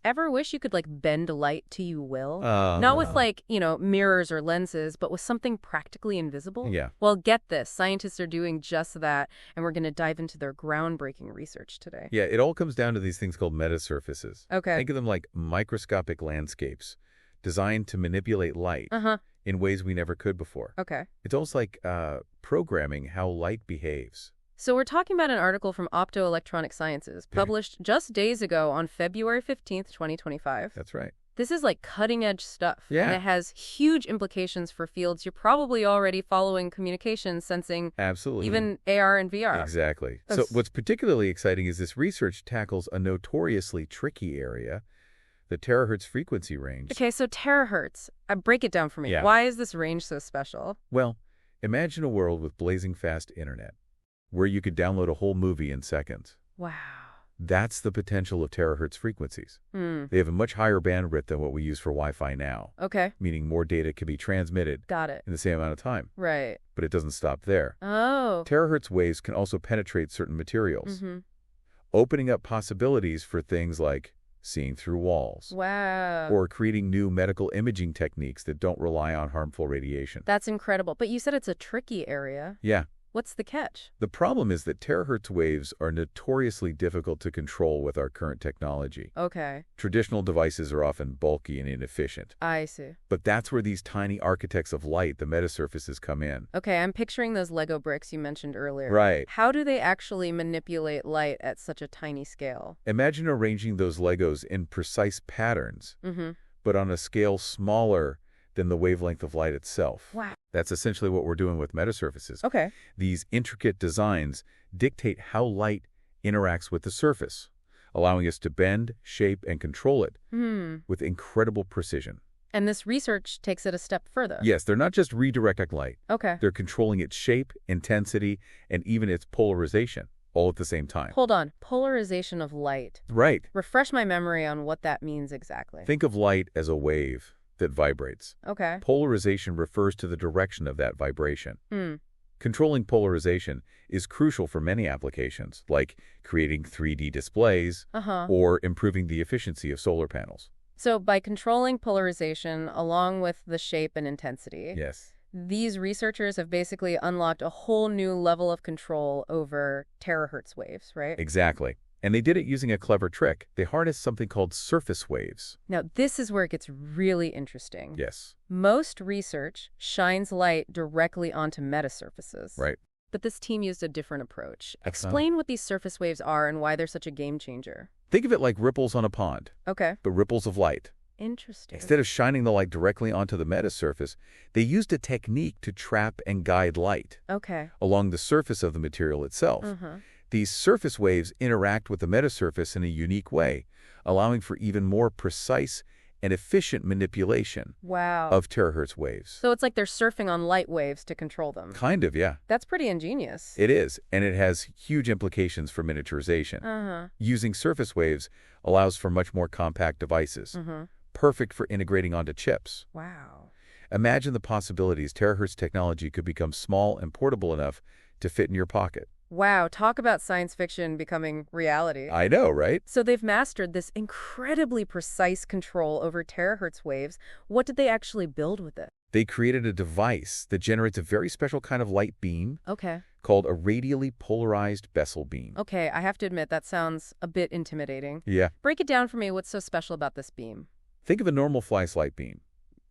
ever wish you could, like, bend light to you will? Oh, Not with, no. like, mirrors or lenses, but with something practically invisible? Yeah. Well, get this. Scientists are doing just that, and we're going to dive into their groundbreaking research today. Yeah, it all comes down to these things called metasurfaces. Okay. Think of them like microscopic landscapes designed to manipulate light in ways we never could before. Okay. It's almost like programming how light behaves. So we're talking about an article from Opto-Electronic Sciences, published just days ago on February 15th, 2025. That's right. This is like cutting-edge stuff. Yeah. And it has huge implications for fields you're probably already following: communication, sensing, Absolutely. even AR and VR. Exactly. So what's particularly exciting is this research tackles a notoriously tricky area, the terahertz frequency range. Okay, so terahertz. Break it down for me. Yeah. Why is this range so special? Well, imagine a world with blazing fast internet, where you could download a whole movie in seconds. Wow. That's the potential of terahertz frequencies. They have a much higher bandwidth than what we use for Wi-Fi now. Okay. Meaning more data can be transmitted Got it. in the same amount of time. Right. But it doesn't stop there. Oh. Terahertz waves can also penetrate certain materials, opening up possibilities for things like seeing through walls, Wow. or creating new medical imaging techniques that don't rely on harmful radiation. That's incredible. But you said it's a tricky area. Yeah. What's the catch? The problem is that terahertz waves are notoriously difficult to control with our current technology. Okay. Traditional devices are often bulky and inefficient. I see. But that's where these tiny architects of light, the metasurfaces, come in. Okay, I'm picturing those Lego bricks you mentioned earlier. Right. How do they actually manipulate light at such a tiny scale? Imagine arranging those Legos in precise patterns, but on a scale smaller than the wavelength of light itself. Wow. That's essentially what we're doing with metasurfaces. Okay. These intricate designs dictate how light interacts with the surface, allowing us to bend, shape, and control it with incredible precision. And this research takes it a step further. Yes, they're not just redirecting light. Okay. They're controlling its shape, intensity, and even its polarization, all at the same time. Hold on. Polarization of light. Right. Refresh my memory on what that means exactly. Think of light as a wave that vibrates. Okay. Polarization refers to the direction of that vibration. Controlling polarization is crucial for many applications, like creating 3D displays or improving the efficiency of solar panels. So by controlling polarization along with the shape and intensity, Yes. these researchers have basically unlocked a whole new level of control over terahertz waves, right? Exactly. And they did it using a clever trick. They harnessed something called surface waves. Now, this is where it gets really interesting. Yes. Most research shines light directly onto metasurfaces. Right. But this team used a different approach. Explain what these surface waves are and why they're such a game changer. Think of it like ripples on a pond, Okay. but ripples of light. Interesting. Instead of shining the light directly onto the metasurface, they used a technique to trap and guide light Okay. along the surface of the material itself. These surface waves interact with the metasurface in a unique way, allowing for even more precise and efficient manipulation Wow. of terahertz waves. So it's like they're surfing on light waves to control them. Kind of, yeah. That's pretty ingenious. It is, and it has huge implications for miniaturization. Using surface waves allows for much more compact devices, perfect for integrating onto chips. Wow. Imagine the possibilities. Terahertz technology could become small and portable enough to fit in your pocket. Wow, talk about science fiction becoming reality. I know, right? So they've mastered this incredibly precise control over terahertz waves. What did they actually build with it? They created a device that generates a very special kind of light beam Okay. called a radially polarized Bessel beam. Okay, I have to admit that sounds a bit intimidating. Yeah. Break it down for me. What's so special about this beam? Think of a normal flash light beam.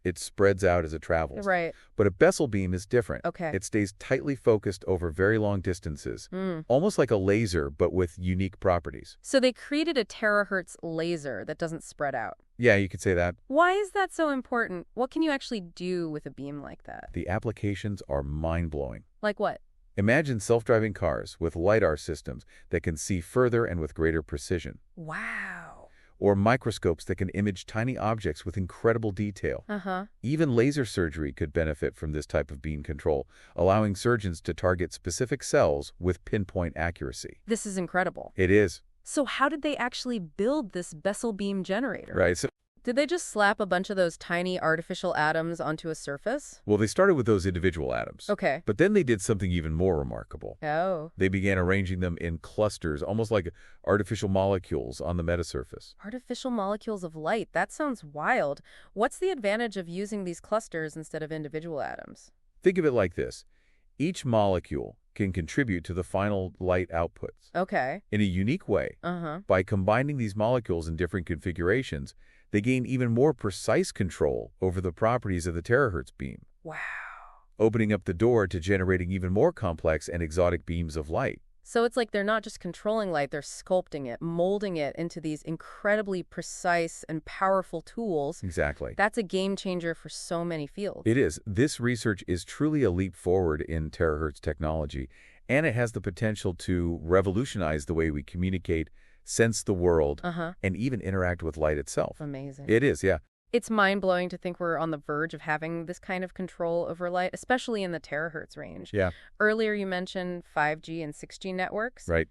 It spreads out as it travels. Right. But a Bessel beam is different. Okay. It stays tightly focused over very long distances, almost like a laser, but with unique properties. So they created a terahertz laser that doesn't spread out. Yeah, you could say that. Why is that so important? What can you actually do with a beam like that? The applications are mind-blowing. Like what? Imagine self-driving cars with LiDAR systems that can see further and with greater precision. Wow. Or microscopes that can image tiny objects with incredible detail. Even laser surgery could benefit from this type of beam control, allowing surgeons to target specific cells with pinpoint accuracy. This is incredible. It is. So how did they actually build this Bessel beam generator? Right. So Did they just slap a bunch of those tiny artificial atoms onto a surface? Well, they started with those individual atoms. Okay. But then they did something even more remarkable. Oh. They began arranging them in clusters, almost like artificial molecules on the metasurface. Artificial molecules of light. That sounds wild. What's the advantage of using these clusters instead of individual atoms? Think of it like this. Each molecule can contribute to the final light outputs. Okay. In a unique way. By combining these molecules in different configurations, they gain even more precise control over the properties of the terahertz beam. Wow. Opening up the door to generating even more complex and exotic beams of light. So it's like they're not just controlling light, they're sculpting it, molding it into these incredibly precise and powerful tools. Exactly. That's a game changer for so many fields. It is. This research is truly a leap forward in terahertz technology, and it has the potential to revolutionize the way we communicate, sense the world, and even interact with light itself. Amazing. It is, yeah. It's mind-blowing to think we're on the verge of having this kind of control over light, especially in the terahertz range. Yeah. Earlier you mentioned 5G and 6G networks. Right.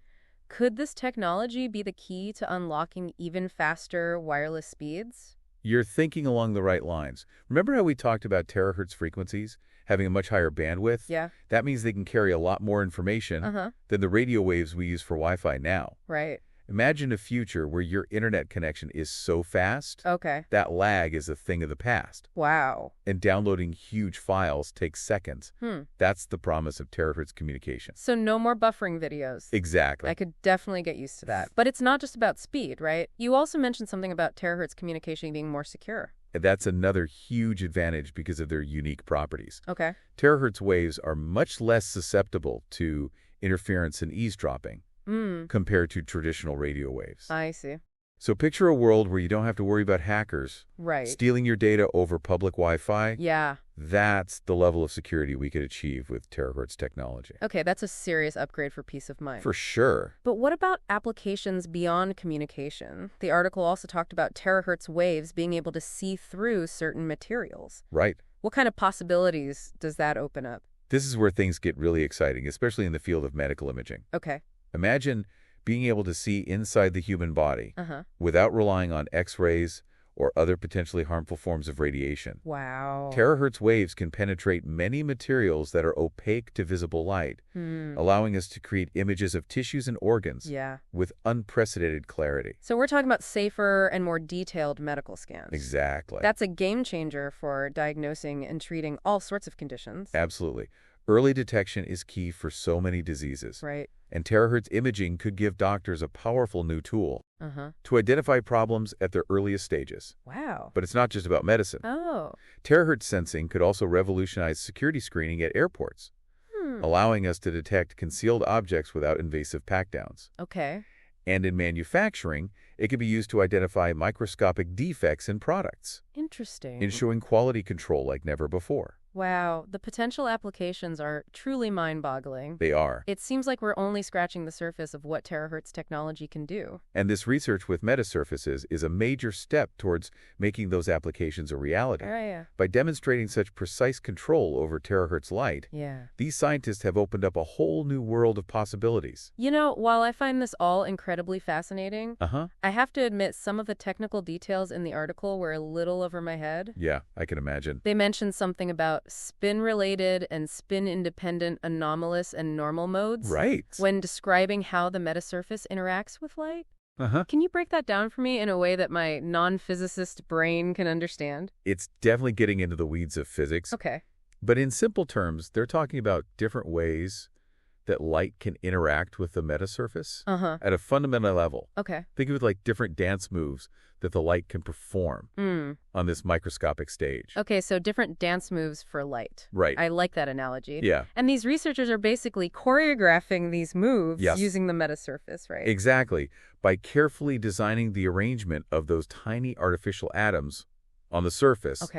Could this technology be the key to unlocking even faster wireless speeds? You're thinking along the right lines. Remember how we talked about terahertz frequencies having a much higher bandwidth? Yeah. That means they can carry a lot more information than the radio waves we use for Wi-Fi now. Right. Imagine a future where your internet connection is so fast, that lag is a thing of the past. Wow. And downloading huge files takes seconds. That's the promise of terahertz communication. So no more buffering videos. Exactly. I could definitely get used to that. But it's not just about speed, right? You also mentioned something about terahertz communication being more secure. That's another huge advantage because of their unique properties. Okay. Terahertz waves are much less susceptible to interference and eavesdropping compared to traditional radio waves. I see. So picture a world where you don't have to worry about hackers stealing your data over public Wi-Fi. Yeah. That's the level of security we could achieve with terahertz technology. Okay, that's a serious upgrade for peace of mind. For sure. But what about applications beyond communication? The article also talked about terahertz waves being able to see through certain materials. Right. What kind of possibilities does that open up? This is where things get really exciting, especially in the field of medical imaging. Okay. Imagine being able to see inside the human body without relying on X-rays or other potentially harmful forms of radiation. Wow. Terahertz waves can penetrate many materials that are opaque to visible light, allowing us to create images of tissues and organs with unprecedented clarity. So we're talking about safer and more detailed medical scans. Exactly. That's a game changer for diagnosing and treating all sorts of conditions. Absolutely. Early detection is key for so many diseases. Right. And terahertz imaging could give doctors a powerful new tool to identify problems at their earliest stages. Wow. But it's not just about medicine. Oh. Terahertz sensing could also revolutionize security screening at airports, allowing us to detect concealed objects without invasive pat-downs. Okay. And in manufacturing, it could be used to identify microscopic defects in products, Interesting. ensuring quality control like never before. Wow, the potential applications are truly mind-boggling. They are. It seems like we're only scratching the surface of what terahertz technology can do. And this research with Metasurfaces is a major step towards making those applications a reality. By demonstrating such precise control over terahertz light, these scientists have opened up a whole new world of possibilities. You know, while I find this all incredibly fascinating, I have to admit some of the technical details in the article were a little over my head. Yeah, I can imagine. They mentioned something about spin-related and spin-independent anomalous and normal modes. Right. When describing how the metasurface interacts with light. Can you break that down for me in a way that my non-physicist brain can understand? It's definitely getting into the weeds of physics. Okay. But in simple terms, they're talking about different ways that light can interact with the metasurface at a fundamental level. Okay. Think of it like different dance moves that the light can perform on this microscopic stage. Okay, so different dance moves for light. Right. I like that analogy. Yeah. And these researchers are basically choreographing these moves using the metasurface, right? Exactly. By carefully designing the arrangement of those tiny artificial atoms on the surface,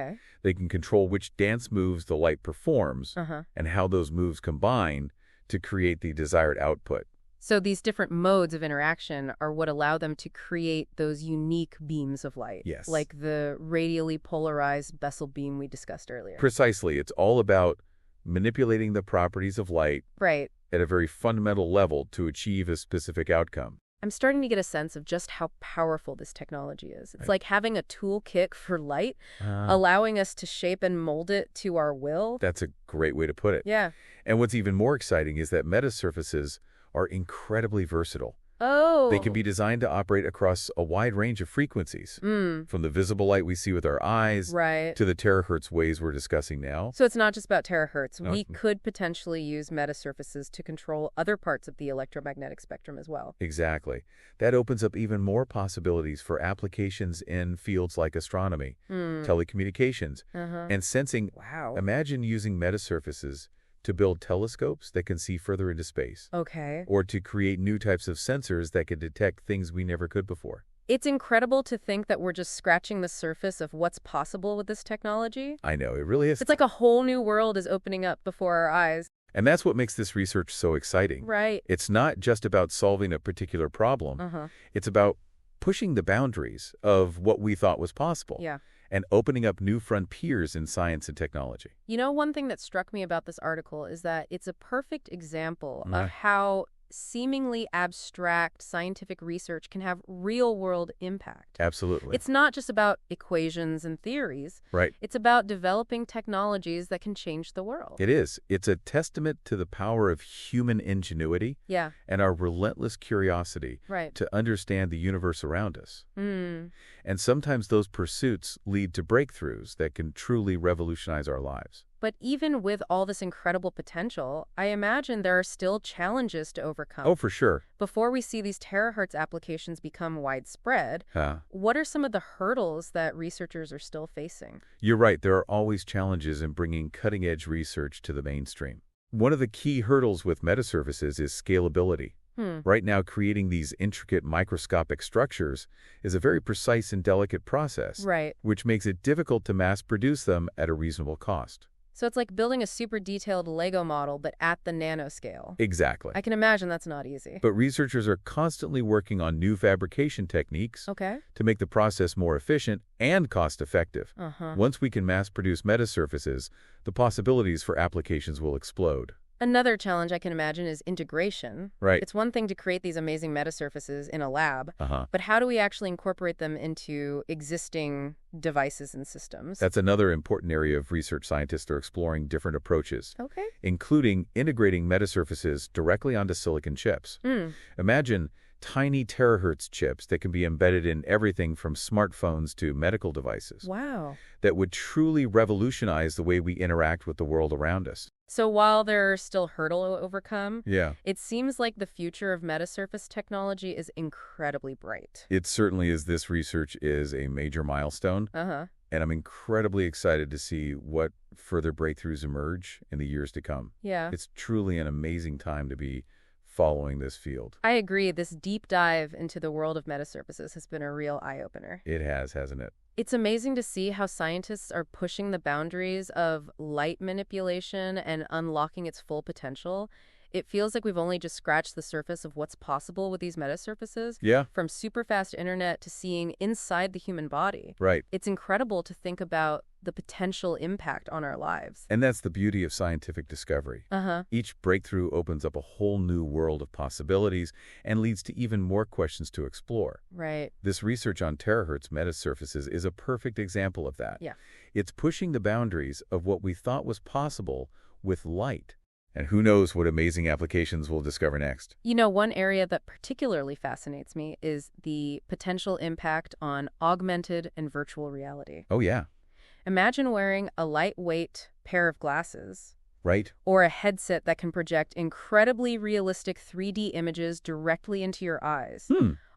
they can control which dance moves the light performs and how those moves combine to create the desired output. So these different modes of interaction are what allow them to create those unique beams of light. Yes. Like the radially polarized Bessel beam we discussed earlier. Precisely. It's all about manipulating the properties of light at a very fundamental level to achieve a specific outcome. I'm starting to get a sense of just how powerful this technology is. It's like having a toolkit for light, allowing us to shape and mold it to our will. That's a great way to put it. Yeah. And what's even more exciting is that metasurfaces are incredibly versatile. Oh. They can be designed to operate across a wide range of frequencies, from the visible light we see with our eyes to the terahertz waves we're discussing now. So it's not just about terahertz. We could potentially use metasurfaces to control other parts of the electromagnetic spectrum as well. Exactly. That opens up even more possibilities for applications in fields like astronomy, telecommunications, and sensing. Wow. Imagine using metasurfaces to build telescopes that can see further into space. Okay. Or to create new types of sensors that can detect things we never could before. It's incredible to think that we're just scratching the surface of what's possible with this technology. I know, it really is. It's like a whole new world is opening up before our eyes. And that's what makes this research so exciting. Right. It's not just about solving a particular problem. It's about pushing the boundaries of what we thought was possible. Yeah. And opening up new frontiers in science and technology. You know, one thing that struck me about this article is that it's a perfect example of how seemingly abstract scientific research can have real-world impact. Absolutely. It's not just about equations and theories. Right. It's about developing technologies that can change the world. It is. It's a testament to the power of human ingenuity and our relentless curiosity to understand the universe around us. And sometimes those pursuits lead to breakthroughs that can truly revolutionize our lives. But even with all this incredible potential, I imagine there are still challenges to overcome. Oh, for sure. Before we see these terahertz applications become widespread, what are some of the hurdles that researchers are still facing? You're right. There are always challenges in bringing cutting-edge research to the mainstream. One of the key hurdles with metasurfaces is scalability. Right now, creating these intricate microscopic structures is a very precise and delicate process, which makes it difficult to mass-produce them at a reasonable cost. So it's like building a super detailed Lego model, but at the nanoscale. Exactly. I can imagine that's not easy. But researchers are constantly working on new fabrication techniques to make the process more efficient and cost-effective. Once we can mass-produce metasurfaces, the possibilities for applications will explode. Another challenge I can imagine is integration. Right. It's one thing to create these amazing metasurfaces in a lab, but how do we actually incorporate them into existing devices and systems? That's another important area of research. Scientists are exploring different approaches, including integrating metasurfaces directly onto silicon chips. Imagine tiny terahertz chips that can be embedded in everything from smartphones to medical devices. Wow. That would truly revolutionize the way we interact with the world around us. So while there are still hurdles to overcome, Yeah. it seems like the future of metasurface technology is incredibly bright. It certainly is. This research is a major milestone. And I'm incredibly excited to see what further breakthroughs emerge in the years to come. Yeah. It's truly an amazing time to be following this field. I agree. This deep dive into the world of metasurfaces has been a real eye-opener. It has, hasn't it? It's amazing to see how scientists are pushing the boundaries of light manipulation and unlocking its full potential. It feels like we've only just scratched the surface of what's possible with these metasurfaces. Yeah. From super fast internet to seeing inside the human body. Right. It's incredible to think about the potential impact on our lives. And that's the beauty of scientific discovery. Each breakthrough opens up a whole new world of possibilities and leads to even more questions to explore. Right. This research on terahertz metasurfaces is a perfect example of that. Yeah. It's pushing the boundaries of what we thought was possible with light. And who knows what amazing applications we'll discover next. You know, one area that particularly fascinates me is the potential impact on augmented and virtual reality. Oh, yeah. Imagine wearing a lightweight pair of glasses. Right. Or a headset that can project incredibly realistic 3D images directly into your eyes.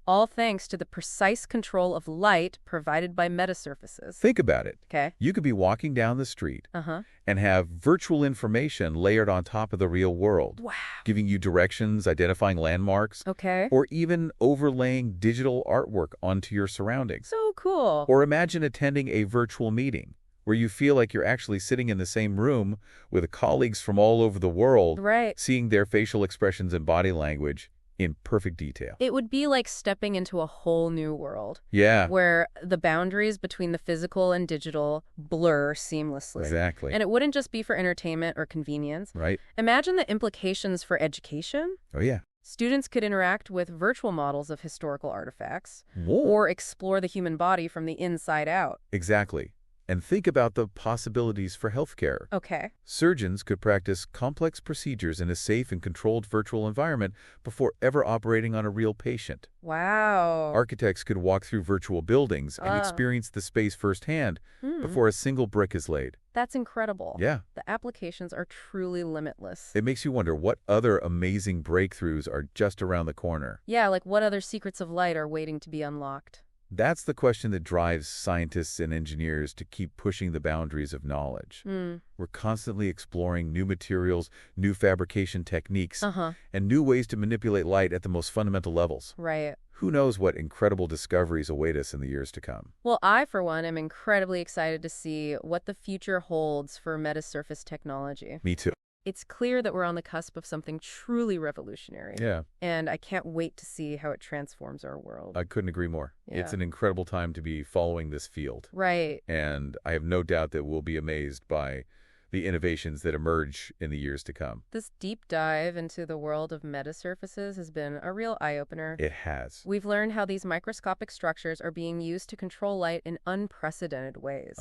All thanks to the precise control of light provided by metasurfaces. Think about it. Okay. You could be walking down the street and have virtual information layered on top of the real world. Wow. Giving you directions, identifying landmarks. Okay. Or even overlaying digital artwork onto your surroundings. So cool. Or imagine attending a virtual meeting where you feel like you're actually sitting in the same room with colleagues from all over the world, seeing their facial expressions and body language in perfect detail. It would be like stepping into a whole new world. Yeah. Where the boundaries between the physical and digital blur seamlessly. Exactly. And it wouldn't just be for entertainment or convenience. Right. Imagine the implications for education. Oh, yeah. Students could interact with virtual models of historical artifacts Whoa. or explore the human body from the inside out. Exactly. And think about the possibilities for healthcare. Okay. Surgeons could practice complex procedures in a safe and controlled virtual environment before ever operating on a real patient. Wow. Architects could walk through virtual buildings and experience the space firsthand before a single brick is laid. That's incredible. Yeah. The applications are truly limitless. It makes you wonder what other amazing breakthroughs are just around the corner. Yeah, like what other secrets of light are waiting to be unlocked? That's the question that drives scientists and engineers to keep pushing the boundaries of knowledge. We're constantly exploring new materials, new fabrication techniques, and new ways to manipulate light at the most fundamental levels. Right. Who knows what incredible discoveries await us in the years to come? Well, I, for one, am incredibly excited to see what the future holds for Metasurface technology. Me too. It's clear that we're on the cusp of something truly revolutionary. Yeah. And I can't wait to see how it transforms our world. I couldn't agree more. Yeah. It's an incredible time to be following this field. Right. And I have no doubt that we'll be amazed by the innovations that emerge in the years to come. This deep dive into the world of metasurfaces has been a real eye-opener. It has. We've learned how these microscopic structures are being used to control light in unprecedented ways,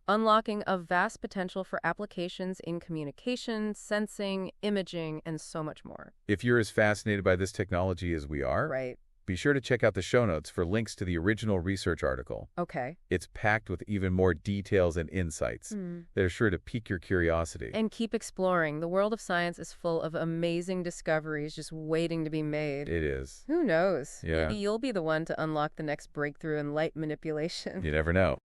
unlocking a vast potential for applications in communication, sensing, imaging, and so much more. If you're as fascinated by this technology as we are, Right. be sure to check out the show notes for links to the original research article. Okay. It's packed with even more details and insights that are sure to pique your curiosity. And keep exploring. The world of science is full of amazing discoveries just waiting to be made. It is. Who knows? Yeah. Maybe you'll be the one to unlock the next breakthrough in light manipulation. You never know.